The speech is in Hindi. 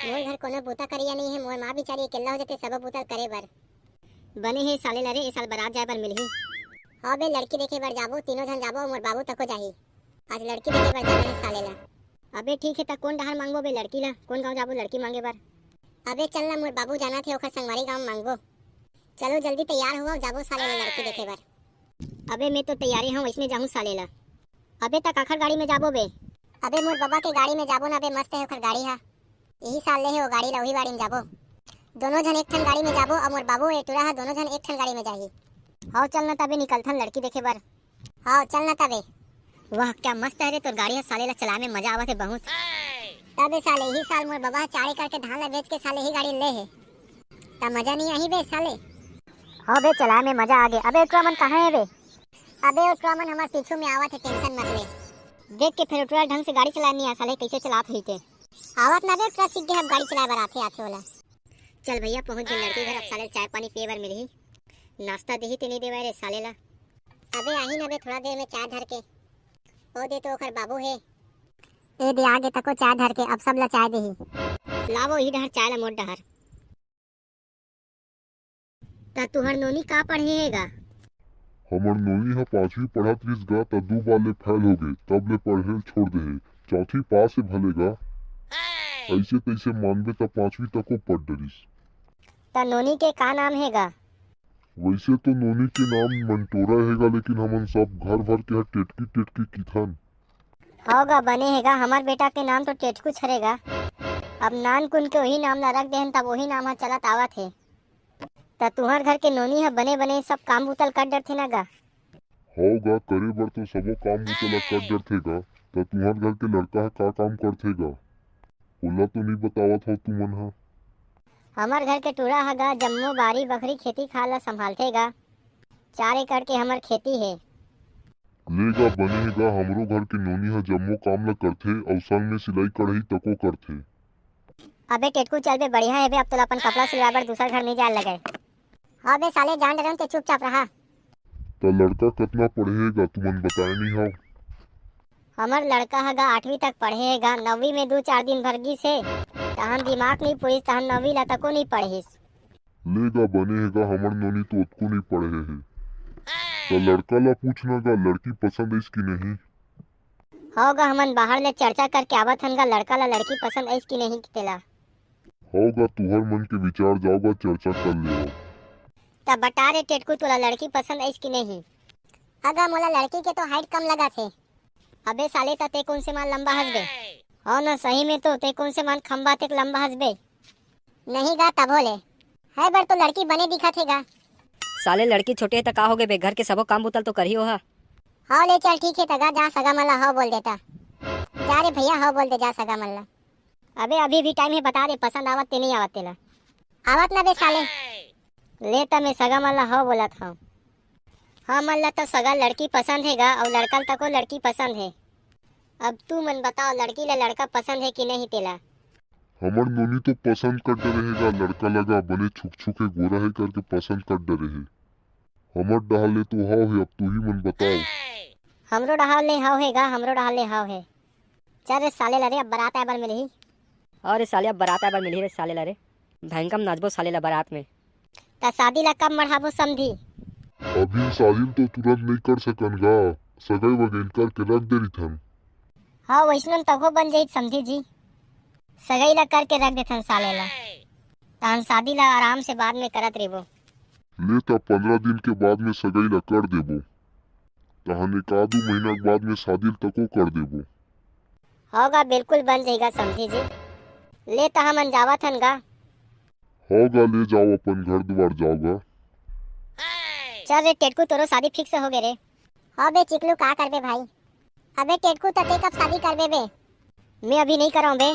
मोर घर कोनो बूता करिया नहीं है। मोर माँ बिचारी अकेला हो जाते सब बूता करे बर बने हे साले लरे ए साल बारात जाए बर मिलही। हाँ बे लड़की देखे बर जाबो, तीनों जन जाबो। मोर बाबू तको जाही आज लड़की देखे बर जाना है साले ला। अबे ठीक है त कौन डहर मांगबो बे लड़की ला, कौन गाँव जाबो लड़की मांगे बर। अबे चल ना मोर बाबू जाना थे ओखर संगवारी गाँव मांगबो। चलो जल्दी तैयार हो जाबो साले ला लड़की देखे बर। अबे मैं तो तैयारी हूँ वैसने जाऊँ साले ला। अबे तक आखिर गाड़ी में जाबो बे। अबे मोर बाबा के गाड़ी में जाबो ना बे, मस्त है ओखर गाड़ी हा। यही साल ले है वो गाड़ी ला, वही गाड़ी में जाबो। दोनों जन एक ठन गाड़ी में जाबो और मोर बाबू एटुरा हा, दोनों जन एक ठन गाड़ी में जाही। हाँ चल ना तबे निकलथन लड़की देखे बर। हाँ चल ना तबे। वाह क्या मस्त है रे तोर गाड़ी है साले ला, चलाने में मजा आवत है बहुत। तबे साले यही साल मोर बाबा चारे करके धान ला बेच के साले ही गाड़ी ले है ता मजा नहीं आई बे साले। हाँ बे चलाने में मजा आ गया। अबे उतरा मन कहाँ है बे। अबे उतरा मन हमार पीछू में आवत है, टेंशन मत ले। देख के फिर उतरा ढंग से गाड़ी चलानी नहीं आ साले, कैसे चलात हुई थे आवत ना बे उतरा सीख गए हम गाड़ी चलाए बर आते आते वाला। चल भैया पहुंच गए लड़की घर, अब साले चाय पानी पिए बर मिलही। नाश्ता देही ते नहीं देवा रे साले ला। अबे आही ना बे थोड़ा देर में चाय धर के। ओ दे तो ओखर बाबू है ए दे आगे तको चाय धर के, अब सब ला चाय देही। लावो ही डहर चाय ला मोट डहर। ता तुहर नोनी का पढ़े हेगा। हमर नोनी हा 5वीं पढ़त रिस गा त 2 बार ले फेल हो गए, तब ले पढ़े छोड़ दे है। 4थी पास से भलेगा ऐसे तैसे मानबे त 5वीं तको पढ़ डरिस। ता नोनी के का नाम हेगा। वैसे तो नोनी के नाम मंटोरा हैगा, लेकिन हमन सब घर भर के टेटकी टेटकी किथन। होगा बने हेगा, हमार बेटा के नाम तो टेटकू छरेगा। अब नान कुन के वही नाम ला रख देहन तब वही नाम हा चलत आवत है। ता तुहर घर के नोनी हा बने बने सब काम बुतल कर डरथे ना गा। होगा करे बर तो सबो काम बुतला कर डरथेगा। त तुहर घर के लड़का हा का काम करथेगा ओला तो नहीं बतावत हो तुमन हा। हमार घर के टूरा हगा जम्मो बारी बकरी खेती खाला संभालथेगा। 4 एकड़ के हमार खेती है। लेगा बनेगा हमरो घर के नोनी हा जम्मो काम ला करथे और संग में सिलाई कढ़ाई तको करथे। अबे टेटकू चल बे बढ़िया है बे, अब तो अपन कपड़ा सिलवा बर दूसरा घर नहीं जाए लगे। हाँ बे साले जान डरन के चुपचाप रहा। त लड़का कितना पढ़ेगा तुमन बताए नहीं हो। हमार लड़का हगा 8वीं तक पढ़ेगा, 9वीं में 2-4 दिन भरगिस है तहन दिमाग नहीं पुरिस तहन 9वीं ला तको नहीं पढ़िस। लेगा बनेगा हमर नोनी तो उतको नहीं पढ़े है। तो लड़का ला पूछना गा लड़की पसंद है कि नहीं। होगा हमन बाहर ले चर्चा करके आवत हन गा, लड़का ला लड़की पसंद है कि नहीं तेला। होगा तुहर मन के विचार जाओगा चर्चा कर ले। तब बता रे टेटकू तोला लड़की पसंद है कि नहीं। अगा मोला लड़की के तो हाइट कम लगा थे। अबे साले ते कौन से मान लंबा हंसबे। हो ना सही में तो ते कौन से मान खंबा तक लंबा हंसबे। नहीं गा तब ले है बर तो लड़की बने दिखा थे गा। साले लड़की छोटे है तो का हो गए बे, घर के सबो काम बुतल तो कर ही हो हा। हाँ ले चल ठीक है तगा जा सगा मल्ला हाँ बोल देता। जा रे भैया हाँ बोल दे जा सगा मल्ला। अबे अभी भी टाइम है, बता दे पसंद आवत ते नहीं आवत तेला। आवत ना बे साले। ले ता मैं सगा मल्ला हाँ बोला था। हाँ मल्ला तो सगा लड़की पसंद हैगा और लड़का तक को लड़की पसंद है। अब तू मन बताओ लड़की ला लड़का पसंद है कि नहीं तेला। हमर नोनी तो पसंद कर डरेगा, लड़का लगा बने छुक छुके गोरा है करके पसंद कर डरे है। हमर डहाल ले तो हाव है, अब तू ही मन बताओ। हमरो डहाल ले हाव हैगा, हमरो डहाल ले हाव है। चल रे साले लरे अब बारात आए बर मिलही। अरे साले अब बारात आए बर मिली रे साले ला रे, भयंकम नाचबो साले ला बारात में। ता शादी ला कब मढ़ाबो समझी। अभी शादी तो तुरंत नहीं कर सकन गा, सगाई वगैन करके रख दे रही थन। हाँ वैष्णव तको बन जाई समझी जी, सगाई ला करके रख देथन साले ला तहन शादी ला आराम से बाद में करत रेबो। ले ता 15 दिन के बाद में सगाई ला कर देबो, तहन 1-2 महीना के बाद में शादी तको कर देबो। होगा बिल्कुल बन जाएगा समझी जी। ले ता हमन जावत हन गा। होगा ले जाओ अपन घर द्वार जाओगा। चल रे टेटकू तोरो शादी फिक्स हो गए रे। हाँ बे चिकलू का करबे भाई। अबे टेटकू तते कब शादी करबे बे। मैं अभी नहीं कराऊं बे।